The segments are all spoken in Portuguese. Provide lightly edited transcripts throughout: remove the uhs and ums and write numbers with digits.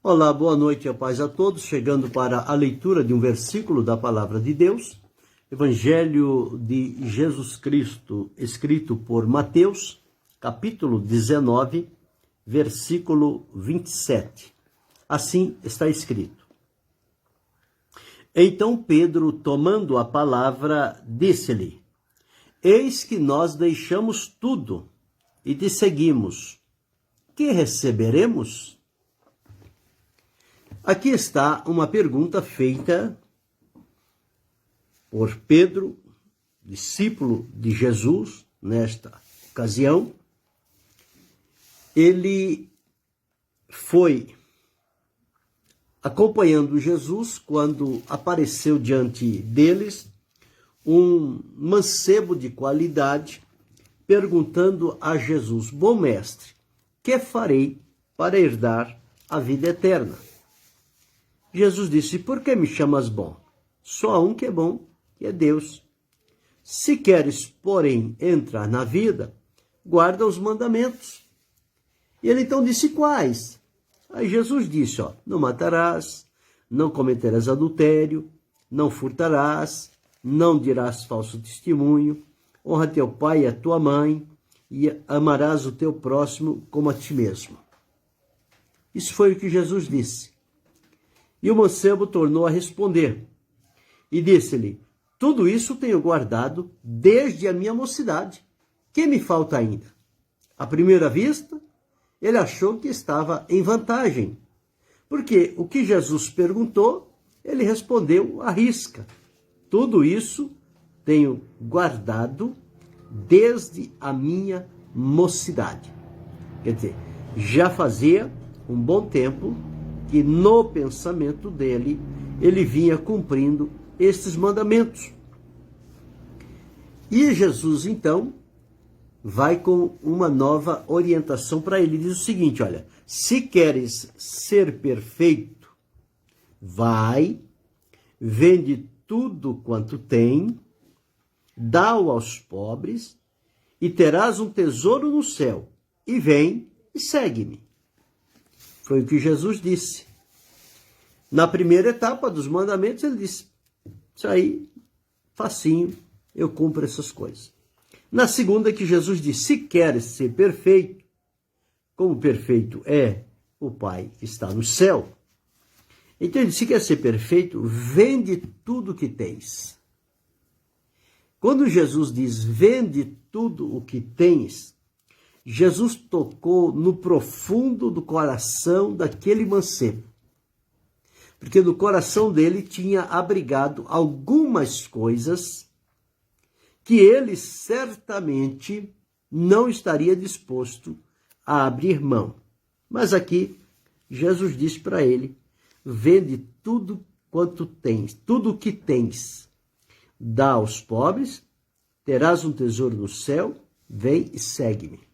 Olá, boa noite e a paz a todos. Chegando para a leitura de um versículo da Palavra de Deus, Evangelho de Jesus Cristo, escrito por Mateus, capítulo 19, versículo 27. Assim está escrito: Então Pedro, tomando a palavra, disse-lhe: Eis que nós deixamos tudo e te seguimos. Que receberemos? Aqui está uma pergunta feita por Pedro, discípulo de Jesus, nesta ocasião. Ele foi acompanhando Jesus quando apareceu diante deles um mancebo de qualidade, perguntando a Jesus: Bom mestre, que farei para herdar a vida eterna? Jesus disse: Por que me chamas bom? Só há um que é bom, que é Deus. Se queres, porém, entrar na vida, guarda os mandamentos. E ele então disse: Quais? Aí Jesus disse: Não matarás, não cometerás adultério, não furtarás, não dirás falso testemunho, honra teu pai e a tua mãe, e amarás o teu próximo como a ti mesmo. Isso foi o que Jesus disse. E o mancebo tornou a responder e disse-lhe: Tudo isso tenho guardado desde a minha mocidade. Que me falta ainda? À primeira vista, ele achou que estava em vantagem, porque o que Jesus perguntou, ele respondeu à risca: Tudo isso tenho guardado desde a minha mocidade. Quer dizer, já fazia um bom tempo que no pensamento dele, ele vinha cumprindo estes mandamentos. E Jesus, então, vai com uma nova orientação para ele. Diz o seguinte: olha, se queres ser perfeito, vai, vende tudo quanto tem, dá-o aos pobres, e terás um tesouro no céu, e vem e segue-me. Foi o que Jesus disse. Na primeira etapa dos mandamentos, ele disse: Isso aí, facinho, eu cumpro essas coisas. Na segunda, que Jesus disse: Se queres ser perfeito, como perfeito é o Pai que está no céu. Então ele disse: Se quer ser perfeito, vende tudo que tens. Quando Jesus diz vende tudo o que tens, Jesus tocou no profundo do coração daquele mancebo, porque no coração dele tinha abrigado algumas coisas que ele certamente não estaria disposto a abrir mão. Mas aqui Jesus diz para ele: vende tudo quanto tens, tudo o que tens, dá aos pobres, terás um tesouro no céu, vem e segue-me.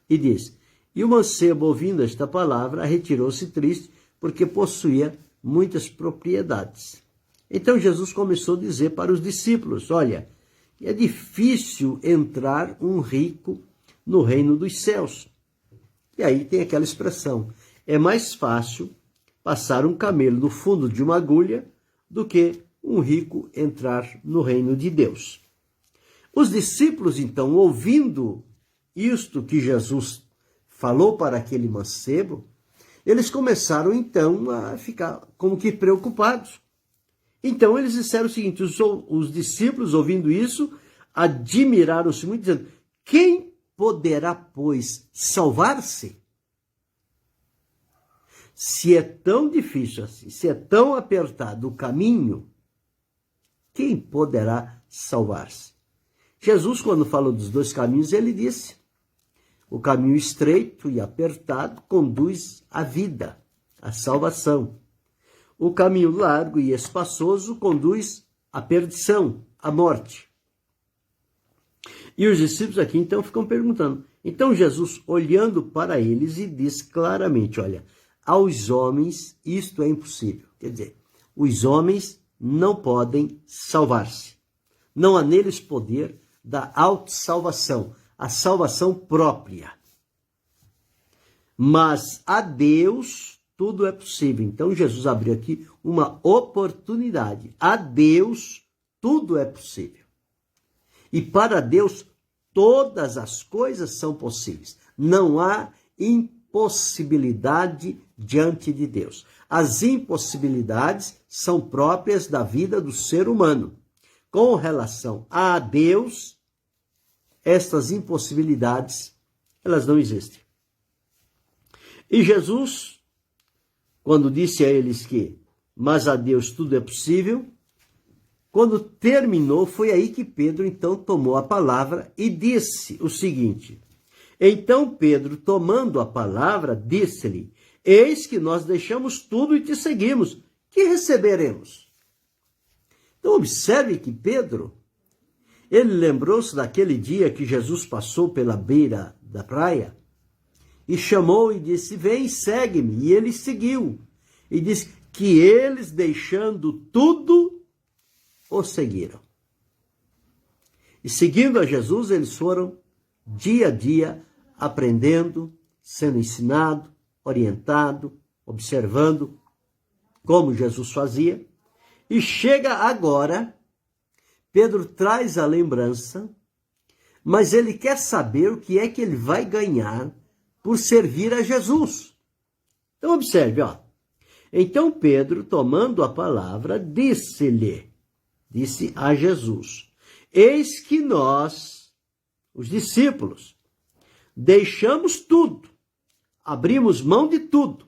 E diz: E o mancebo, ouvindo esta palavra, retirou-se triste, porque possuía muitas propriedades. Então Jesus começou a dizer para os discípulos: Olha, é difícil entrar um rico no reino dos céus. E aí tem aquela expressão: é mais fácil passar um camelo no fundo de uma agulha do que um rico entrar no reino de Deus. Os discípulos, então, ouvindo isto que Jesus falou para aquele mancebo, eles começaram, então, a ficar como que preocupados. Então, eles disseram o seguinte: os discípulos, ouvindo isso, admiraram-se muito, dizendo: Quem poderá, pois, salvar-se? Se é tão difícil assim, se é tão apertado o caminho, quem poderá salvar-se? Jesus, quando falou dos dois caminhos, ele disse: o caminho estreito e apertado conduz à vida, à salvação. O caminho largo e espaçoso conduz à perdição, à morte. E os discípulos aqui então ficam perguntando. Então Jesus, olhando para eles, e diz claramente: olha, aos homens isto é impossível. Quer dizer, os homens não podem salvar-se. Não há neles poder da autossalvação, a salvação própria. Mas a Deus tudo é possível. Então Jesus abriu aqui uma oportunidade. A Deus tudo é possível. E para Deus todas as coisas são possíveis. Não há impossibilidade diante de Deus. As impossibilidades são próprias da vida do ser humano. Com relação a Deus, estas impossibilidades, elas não existem. E Jesus, quando disse a eles que, mas a Deus tudo é possível, quando terminou, foi aí que Pedro então tomou a palavra e disse o seguinte: então Pedro, tomando a palavra, disse-lhe: eis que nós deixamos tudo e te seguimos, que receberemos? Então observe que Pedro, ele lembrou-se daquele dia que Jesus passou pela beira da praia e chamou e disse: vem, segue-me. E ele seguiu. E disse que eles, deixando tudo, o seguiram. E seguindo a Jesus, eles foram dia a dia aprendendo, sendo ensinado, orientado, observando como Jesus fazia. E chega agora, Pedro traz a lembrança, mas ele quer saber o que é que ele vai ganhar por servir a Jesus. Então observe, ó. Então Pedro, tomando a palavra, disse a Jesus: eis que nós, os discípulos, deixamos tudo, abrimos mão de tudo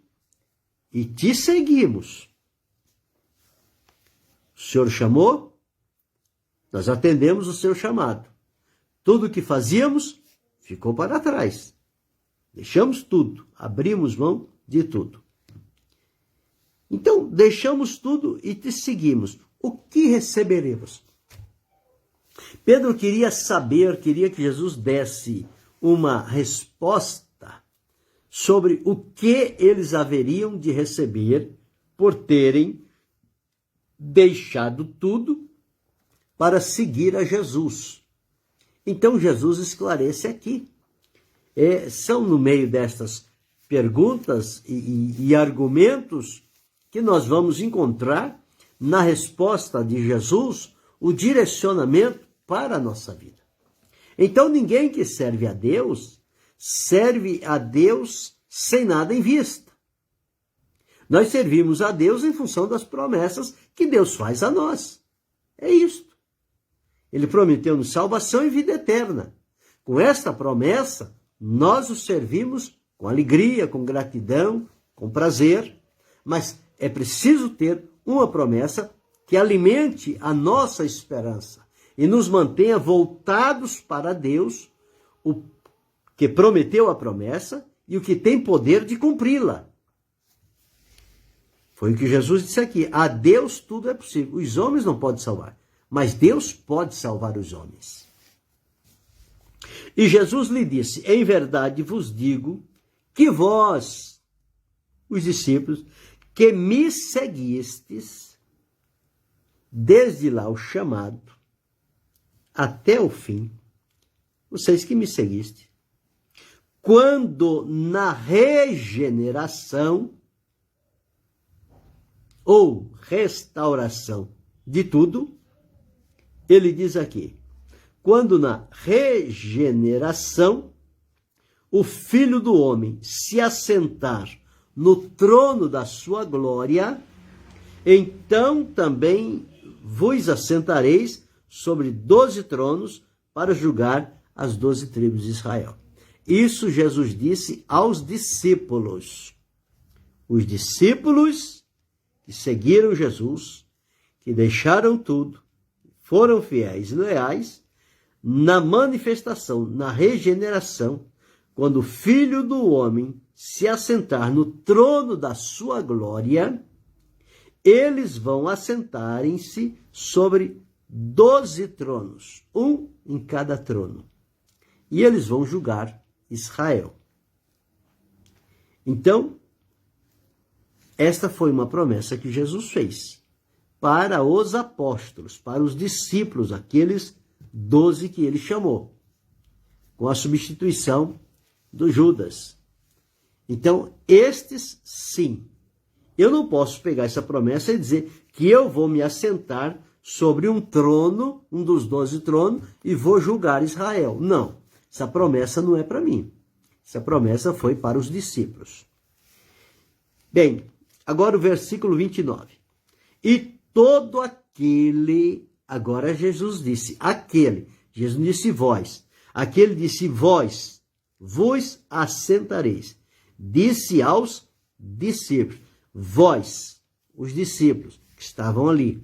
e te seguimos. O Senhor chamou, nós atendemos o seu chamado. Tudo o que fazíamos ficou para trás. Deixamos tudo, abrimos mão de tudo. Então, deixamos tudo e te seguimos. O que receberemos? Pedro queria que Jesus desse uma resposta sobre o que eles haveriam de receber por terem deixado tudo para seguir a Jesus. Então Jesus esclarece aqui. São no meio destas perguntas e argumentos que nós vamos encontrar na resposta de Jesus o direcionamento para a nossa vida. Então ninguém que serve a Deus sem nada em vista. Nós servimos a Deus em função das promessas que Deus faz a nós. É isto. Ele prometeu-nos salvação e vida eterna. Com esta promessa, nós o servimos com alegria, com gratidão, com prazer, mas é preciso ter uma promessa que alimente a nossa esperança e nos mantenha voltados para Deus, o que prometeu a promessa e o que tem poder de cumpri-la. Foi o que Jesus disse aqui: a Deus tudo é possível. Os homens não podem salvar, mas Deus pode salvar os homens. E Jesus lhe disse: em verdade vos digo que vós, os discípulos, que me seguistes, desde lá o chamado, até o fim, vocês que me seguiste, quando na regeneração ou restauração de tudo, ele diz aqui, quando na regeneração o Filho do Homem se assentar no trono da sua glória, então também vos assentareis sobre 12 tronos para julgar as 12 tribos de Israel. Isso Jesus disse aos discípulos. Os discípulos que seguiram Jesus, que deixaram tudo, foram fiéis e leais, na manifestação, na regeneração, quando o Filho do Homem se assentar no trono da sua glória, eles vão assentarem-se sobre 12 tronos, um em cada trono. E eles vão julgar Israel. Então, esta foi uma promessa que Jesus fez para os apóstolos, para os discípulos, aqueles 12 que ele chamou, com a substituição do Judas. Então, estes sim eu não posso pegar essa promessa e dizer que eu vou me assentar sobre um trono, um dos 12 tronos, e vou julgar Israel. Não, essa promessa não é para mim. Essa promessa foi para os discípulos. Bem, agora o versículo 29. E todo aquele, agora Jesus disse, aquele, Jesus disse vós, aquele disse vós, vos assentareis. Disse aos discípulos, vós, os discípulos que estavam ali.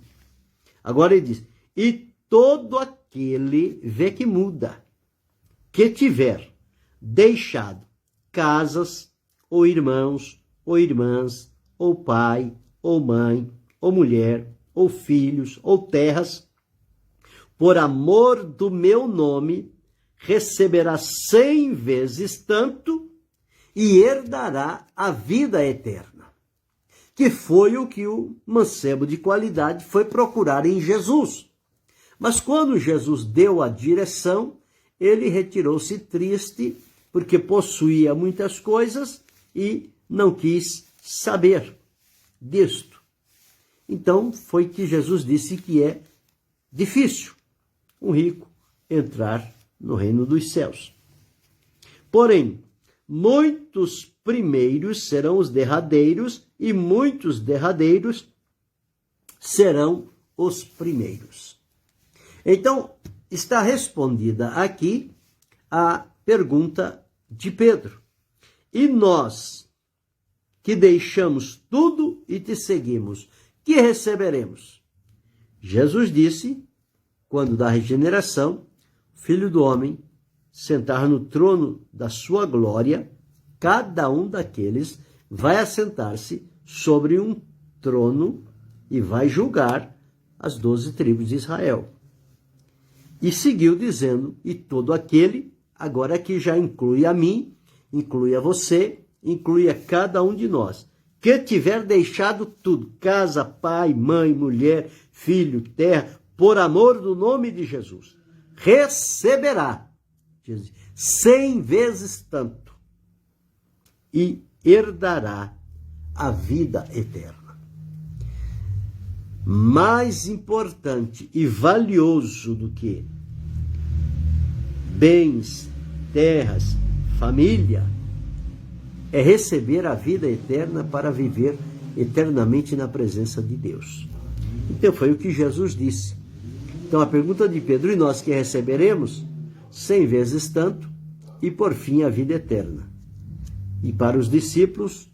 Agora ele diz, e todo aquele, vê que muda, que tiver deixado casas, ou irmãos, ou irmãs, ou pai, ou mãe, ou mulher, ou filhos, ou terras, por amor do meu nome, receberá 100 vezes tanto e herdará a vida eterna. Que foi o que o mancebo de qualidade foi procurar em Jesus. Mas quando Jesus deu a direção, ele retirou-se triste, porque possuía muitas coisas e não quis saber disto. Então foi que Jesus disse que é difícil um rico entrar no reino dos céus. Porém, muitos primeiros serão os derradeiros e muitos derradeiros serão os primeiros. Então, está respondida aqui a pergunta de Pedro. E nós, que deixamos tudo e te seguimos, que receberemos? Jesus disse, quando da regeneração, Filho do Homem sentar no trono da sua glória, cada um daqueles vai assentar-se sobre um trono e vai julgar as 12 tribos de Israel. E seguiu dizendo, e todo aquele, agora que já inclui a mim, inclui a você, inclui a cada um de nós, que tiver deixado tudo, casa, pai, mãe, mulher, filho, terra, por amor do nome de Jesus, receberá 100 vezes tanto e herdará a vida eterna. Mais importante e valioso do que bens, terras, família, é receber a vida eterna para viver eternamente na presença de Deus. Então foi o que Jesus disse. Então a pergunta de Pedro, e nós que receberemos? 100 vezes tanto, e por fim a vida eterna. E para os discípulos,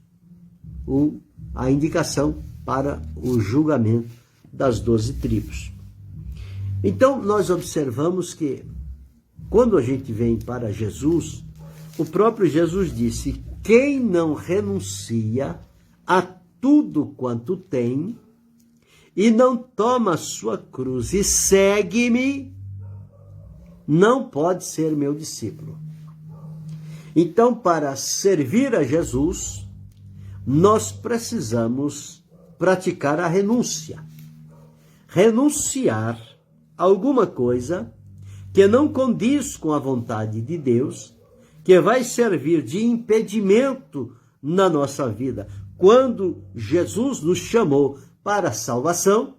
a indicação para o julgamento das 12 tribos. Então nós observamos que, quando a gente vem para Jesus, o próprio Jesus disse, quem não renuncia a tudo quanto tem, e não toma a sua cruz e segue-me, não pode ser meu discípulo. Então, para servir a Jesus, nós precisamos praticar a renúncia. Renunciar a alguma coisa que não condiz com a vontade de Deus, que vai servir de impedimento na nossa vida. Quando Jesus nos chamou para a salvação,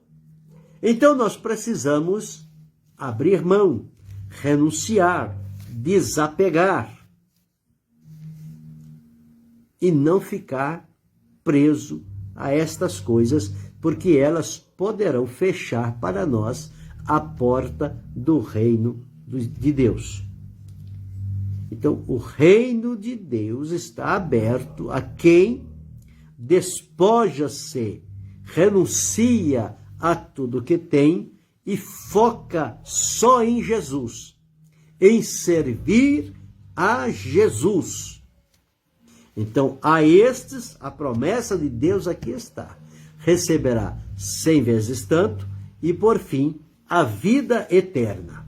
então nós precisamos abrir mão, renunciar, desapegar e não ficar preso a estas coisas, porque elas poderão fechar para nós a porta do reino de Deus. Então, o reino de Deus está aberto a quem despoja-se, renuncia a tudo que tem e foca só em Jesus, em servir a Jesus. Então, a estes, a promessa de Deus aqui está. Receberá 100 vezes tanto e, por fim, a vida eterna.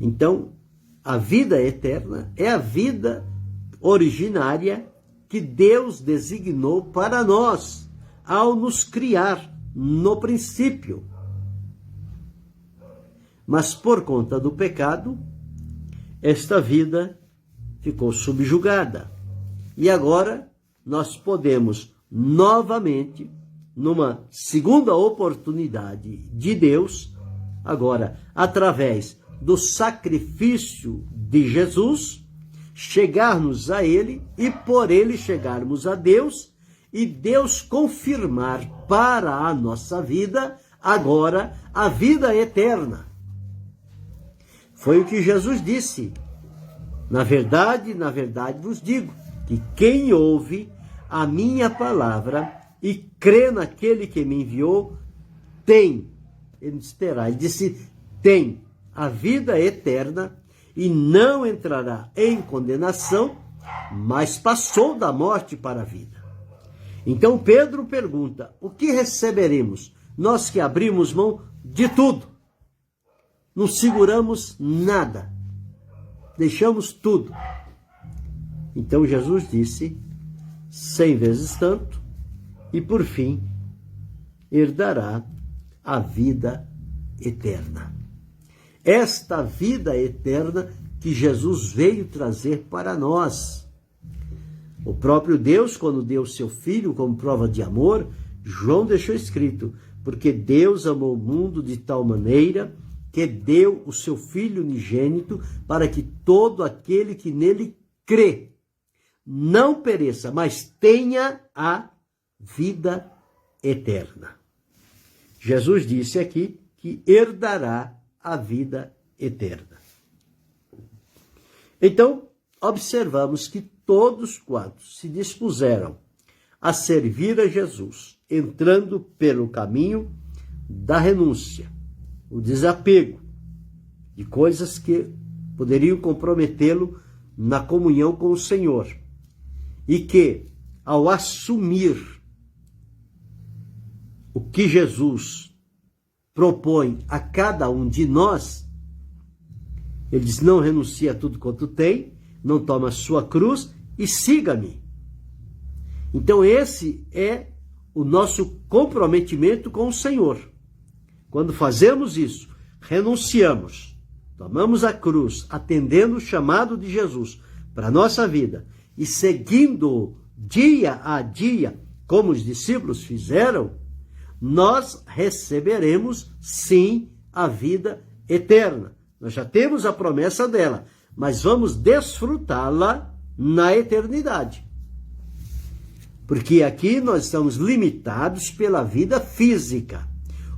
Então, a vida eterna é a vida originária que Deus designou para nós ao nos criar no princípio. Mas por conta do pecado, esta vida ficou subjugada. E agora nós podemos novamente, numa segunda oportunidade de Deus, agora, através do sacrifício de Jesus, chegarmos a Ele e por Ele chegarmos a Deus, e Deus confirmar para a nossa vida, agora, a vida eterna. Foi o que Jesus disse. Na verdade vos digo, que quem ouve a minha palavra e crê naquele que me enviou, tem, ele disse, tem a vida eterna e não entrará em condenação, mas passou da morte para a vida. Então Pedro pergunta, o que receberemos? Nós que abrimos mão de tudo, não seguramos nada, deixamos tudo. Então Jesus disse, 100 vezes tanto, e por fim, herdará a vida eterna. Esta vida eterna que Jesus veio trazer para nós. O próprio Deus, quando deu seu Filho como prova de amor, João deixou escrito, porque Deus amou o mundo de tal maneira que deu o seu Filho unigênito para que todo aquele que nele crê não pereça, mas tenha a vida eterna. Jesus disse aqui que herdará a vida eterna. Então, observamos que todos quantos se dispuseram a servir a Jesus, entrando pelo caminho da renúncia, o desapego de coisas que poderiam comprometê-lo na comunhão com o Senhor, e que, ao assumir o que Jesus propõe a cada um de nós, ele diz, não renuncia a tudo quanto tem, não toma a sua cruz e siga-me. Então esse é o nosso comprometimento com o Senhor. Quando fazemos isso, renunciamos, tomamos a cruz, atendendo o chamado de Jesus para a nossa vida e seguindo dia a dia, como os discípulos fizeram, nós receberemos sim a vida eterna. Nós já temos a promessa dela, mas vamos desfrutá-la na eternidade. Porque aqui nós estamos limitados pela vida física.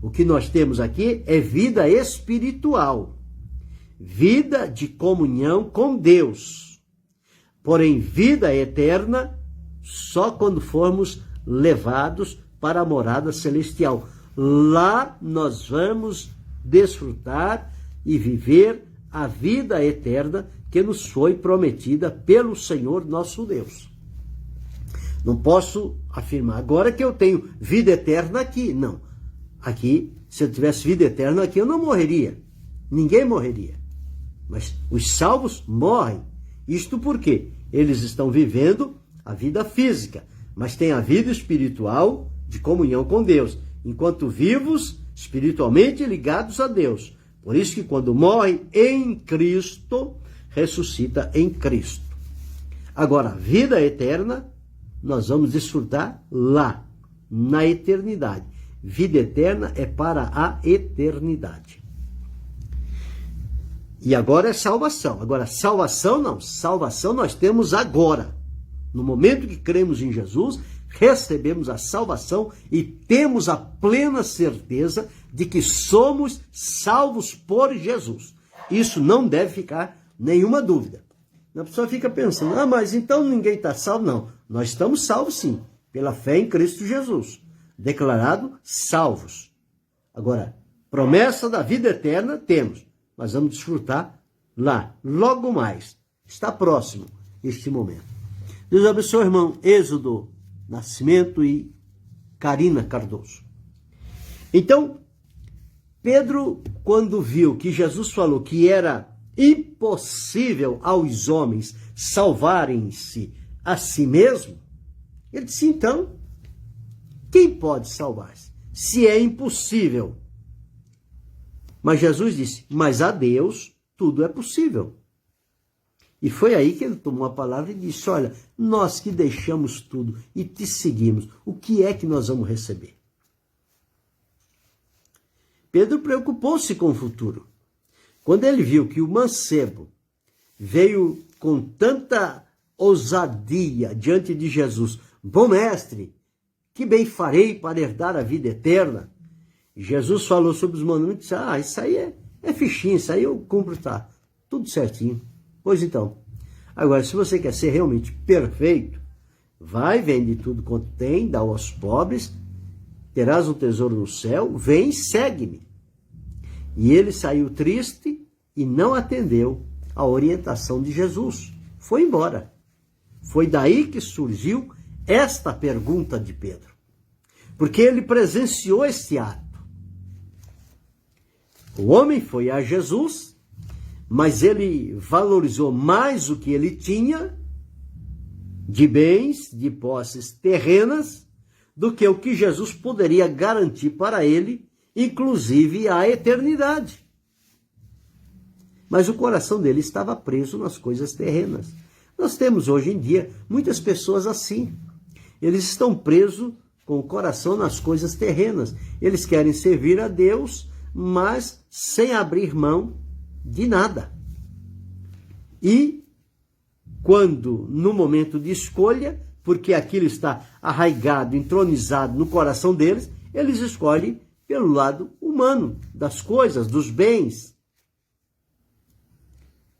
O que nós temos aqui é vida espiritual, vida de comunhão com Deus. Porém, vida eterna só quando formos levados para a morada celestial. Lá nós vamos desfrutar e viver a vida eterna que nos foi prometida pelo Senhor nosso Deus. Não posso afirmar agora que eu tenho vida eterna aqui. Não. Aqui, se eu tivesse vida eterna aqui, eu não morreria. Ninguém morreria. Mas os salvos morrem. Isto porque eles estão vivendo a vida física, mas têm a vida espiritual de comunhão com Deus, enquanto vivos, espiritualmente ligados a Deus. Por isso que quando morre em Cristo, ressuscita em Cristo. Agora, vida eterna, nós vamos desfrutar lá, na eternidade. Vida eterna é para a eternidade. E agora é salvação. Agora, salvação não. Salvação nós temos agora. No momento que cremos em Jesus, recebemos a salvação e temos a plena certeza de que somos salvos por Jesus. Isso não deve ficar nenhuma dúvida. A pessoa fica pensando, mas então ninguém está salvo? Não, nós estamos salvos sim, pela fé em Cristo Jesus. Declarado salvos. Agora, promessa da vida eterna temos, mas vamos desfrutar lá, logo mais. Está próximo este momento. Deus abençoe, irmão Êxodo Nascimento e Karina Cardoso. Então, Pedro, quando viu que Jesus falou que era impossível aos homens salvarem-se a si mesmo, ele disse, então, quem pode salvar-se? Se é impossível. Mas Jesus disse, mas a Deus tudo é possível. E foi aí que ele tomou a palavra e disse, olha, nós que deixamos tudo e te seguimos, o que é que nós vamos receber? Pedro preocupou-se com o futuro. Quando ele viu que o mancebo veio com tanta ousadia diante de Jesus, bom mestre, que bem farei para herdar a vida eterna? Jesus falou sobre os mandamentos, isso aí é fichinho, isso aí eu cumpro, tá tudo certinho. Pois então, agora se você quer ser realmente perfeito, vai, vende tudo quanto tem, dá aos pobres, terás um tesouro no céu, vem, segue-me. E ele saiu triste e não atendeu a orientação de Jesus. Foi embora. Foi daí que surgiu esta pergunta de Pedro. Porque ele presenciou este ato. O homem foi a Jesus, mas ele valorizou mais o que ele tinha de bens, de posses terrenas, do que o que Jesus poderia garantir para ele, inclusive a eternidade. Mas o coração dele estava preso nas coisas terrenas. Nós temos hoje em dia muitas pessoas assim. Eles estão presos com o coração nas coisas terrenas. Eles querem servir a Deus, mas sem abrir mão de nada. E quando, no momento de escolha, porque aquilo está arraigado, entronizado no coração deles, eles escolhem pelo lado humano, das coisas, dos bens.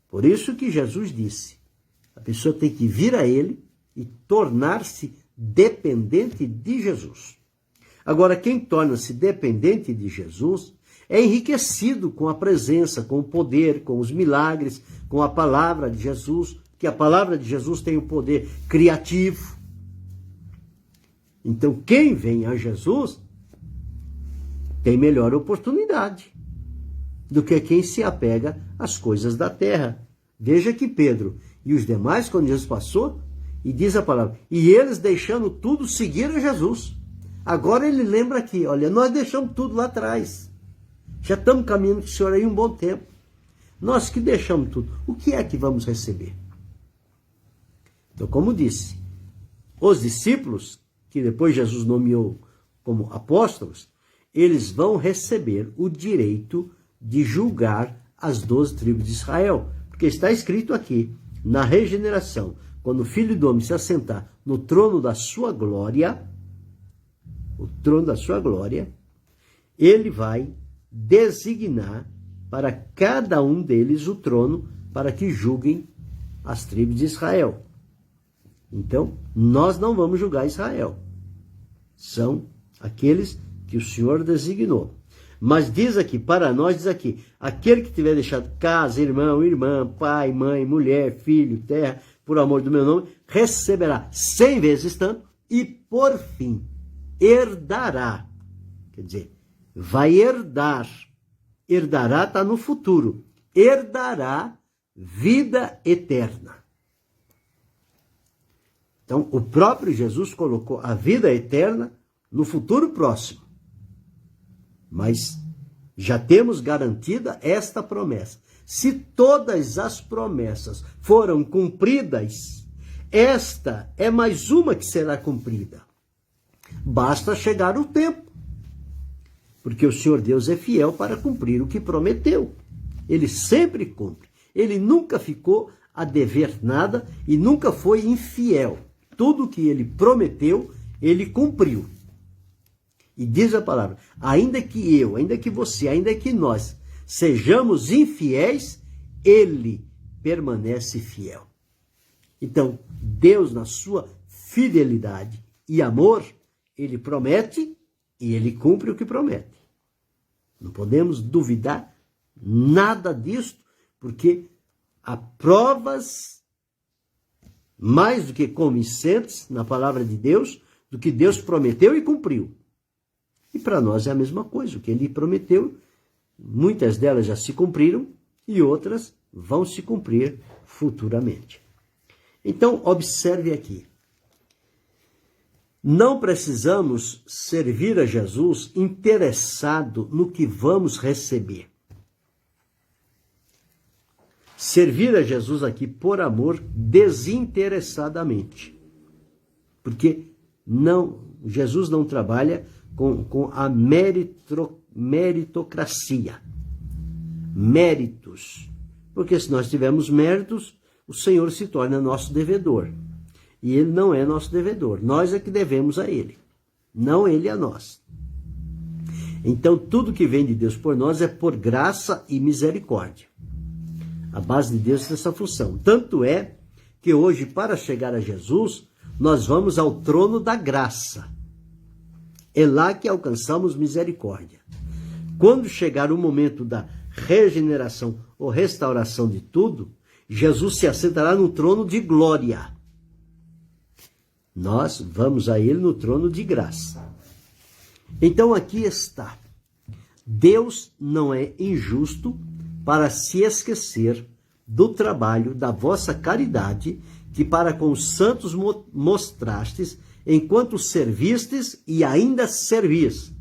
Por isso que Jesus disse, a pessoa tem que vir a ele e tornar-se dependente de Jesus. Agora, quem torna-se dependente de Jesus é enriquecido com a presença, com o poder, com os milagres, com a palavra de Jesus, que a palavra de Jesus tem o poder criativo. Então, quem vem a Jesus tem melhor oportunidade do que quem se apega às coisas da terra. Veja que Pedro e os demais, quando Jesus passou, e diz a palavra, e eles deixando tudo, seguiram Jesus. Agora ele lembra aqui, olha, nós deixamos tudo lá atrás. Já estamos caminhando com o Senhor aí um bom tempo. Nós que deixamos tudo, o que é que vamos receber? Então, como disse, os discípulos, que depois Jesus nomeou como apóstolos, eles vão receber o direito de julgar as 12 tribos de Israel. Porque está escrito aqui, na regeneração, quando o Filho do Homem se assentar no trono da sua glória, o trono da sua glória, ele vai designar para cada um deles o trono para que julguem as tribos de Israel. Então, nós não vamos julgar Israel. São aqueles que o Senhor designou. Mas diz aqui, para nós, diz aqui, aquele que tiver deixado casa, irmão, irmã, pai, mãe, mulher, filho, terra, por amor do meu nome, receberá 100 vezes tanto e, por fim, herdará. Quer dizer, vai herdar. Herdará está no futuro. Herdará vida eterna. Então, o próprio Jesus colocou a vida eterna no futuro próximo. Mas já temos garantida esta promessa. Se todas as promessas foram cumpridas, esta é mais uma que será cumprida. Basta chegar o tempo. Porque o Senhor Deus é fiel para cumprir o que prometeu. Ele sempre cumpre. Ele nunca ficou a dever nada e nunca foi infiel. Tudo o que ele prometeu, ele cumpriu. E diz a palavra, ainda que eu, ainda que você, ainda que nós sejamos infiéis, ele permanece fiel. Então, Deus, na sua fidelidade e amor, ele promete e ele cumpre o que promete. Não podemos duvidar nada disto, porque há provas mais do que convincentes na palavra de Deus, do que Deus prometeu e cumpriu. E para nós é a mesma coisa. O que ele prometeu, muitas delas já se cumpriram e outras vão se cumprir futuramente. Então, observe aqui. Não precisamos servir a Jesus interessado no que vamos receber. Servir a Jesus aqui por amor desinteressadamente. Porque Jesus não trabalha com a meritocracia. Méritos. Porque se nós tivermos méritos, o Senhor se torna nosso devedor. E Ele não é nosso devedor. Nós é que devemos a Ele. Não Ele a nós. Então, tudo que vem de Deus por nós é por graça e misericórdia. A base de Deus é essa função. Tanto é que hoje, para chegar a Jesus, nós vamos ao trono da graça. É lá que alcançamos misericórdia. Quando chegar o momento da regeneração ou restauração de tudo, Jesus se assentará no trono de glória. Nós vamos a Ele no trono de graça. Então aqui está. Deus não é injusto para se esquecer do trabalho da vossa caridade, que para com os santos mostrastes, enquanto servistes e ainda servis.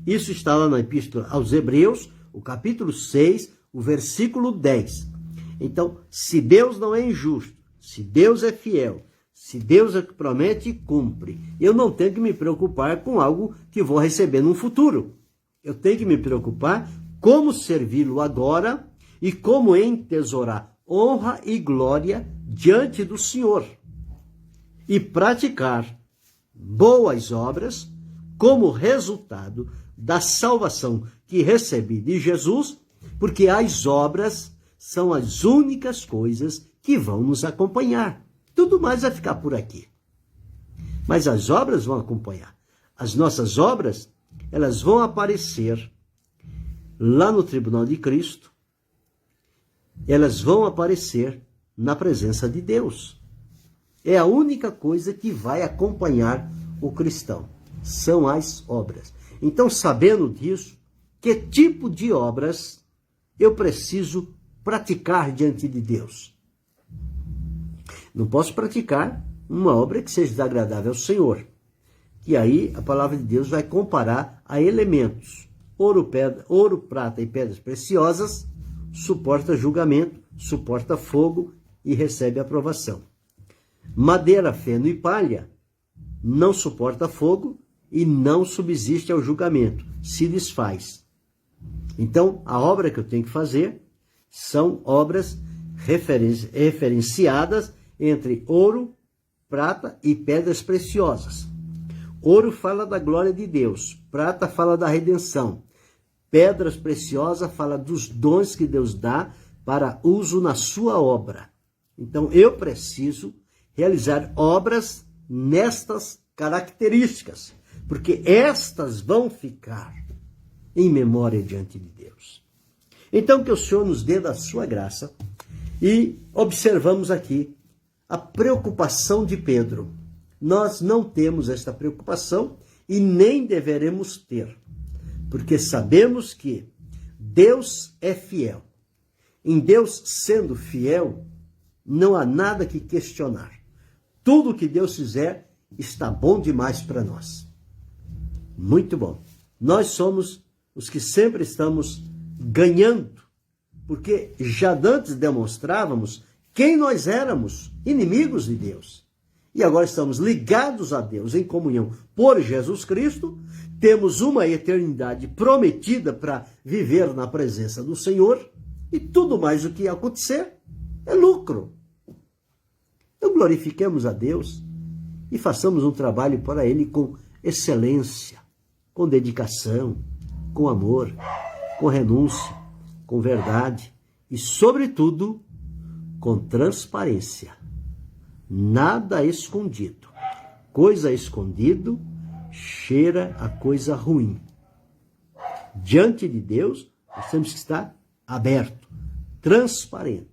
Isso está lá na Epístola aos Hebreus, o capítulo 6, o versículo 10. Então, se Deus não é injusto, se Deus é fiel, se Deus é que promete e cumpre, eu não tenho que me preocupar com algo que vou receber no futuro. Eu tenho que me preocupar como servi-lo agora e como entesourar honra e glória diante do Senhor. E praticar boas obras como resultado da salvação que recebi de Jesus, porque as obras são as únicas coisas que vão nos acompanhar. Tudo mais vai ficar por aqui. Mas as obras vão acompanhar. As nossas obras, elas vão aparecer lá no tribunal de Cristo. Elas vão aparecer na presença de Deus. É a única coisa que vai acompanhar o cristão. São as obras. Então, sabendo disso, que tipo de obras eu preciso praticar diante de Deus? Não posso praticar uma obra que seja desagradável ao Senhor. E aí a palavra de Deus vai comparar a elementos. Ouro, prata e pedras preciosas suporta julgamento, suporta fogo e recebe aprovação. Madeira, feno e palha não suporta fogo e não subsiste ao julgamento, se desfaz. Então, a obra que eu tenho que fazer são obras referenciadas entre ouro, prata e pedras preciosas. Ouro fala da glória de Deus, prata fala da redenção, pedras preciosas fala dos dons que Deus dá para uso na sua obra. Então, eu preciso realizar obras nestas características, porque estas vão ficar em memória diante de Deus. Então, que o Senhor nos dê da sua graça e observamos aqui a preocupação de Pedro. Nós não temos esta preocupação e nem deveremos ter, porque sabemos que Deus é fiel. Em Deus sendo fiel, não há nada que questionar. Tudo que Deus fizer está bom demais para nós. Muito bom. Nós somos os que sempre estamos ganhando, porque já antes demonstrávamos quem nós éramos, inimigos de Deus. E agora estamos ligados a Deus em comunhão por Jesus Cristo, temos uma eternidade prometida para viver na presença do Senhor, e tudo mais o que acontecer é lucro. Então glorifiquemos a Deus e façamos um trabalho para Ele com excelência, com dedicação, com amor, com renúncia, com verdade e, sobretudo, com transparência. Nada escondido. Coisa escondido cheira a coisa ruim. Diante de Deus, nós temos que estar aberto, transparente.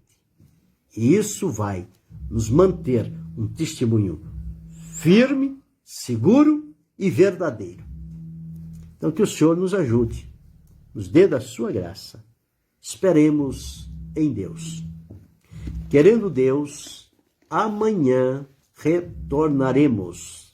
E isso vai nos manter um testemunho firme, seguro e verdadeiro. Então, que o Senhor nos ajude, nos dê da sua graça. Esperemos em Deus. Querendo Deus, amanhã retornaremos.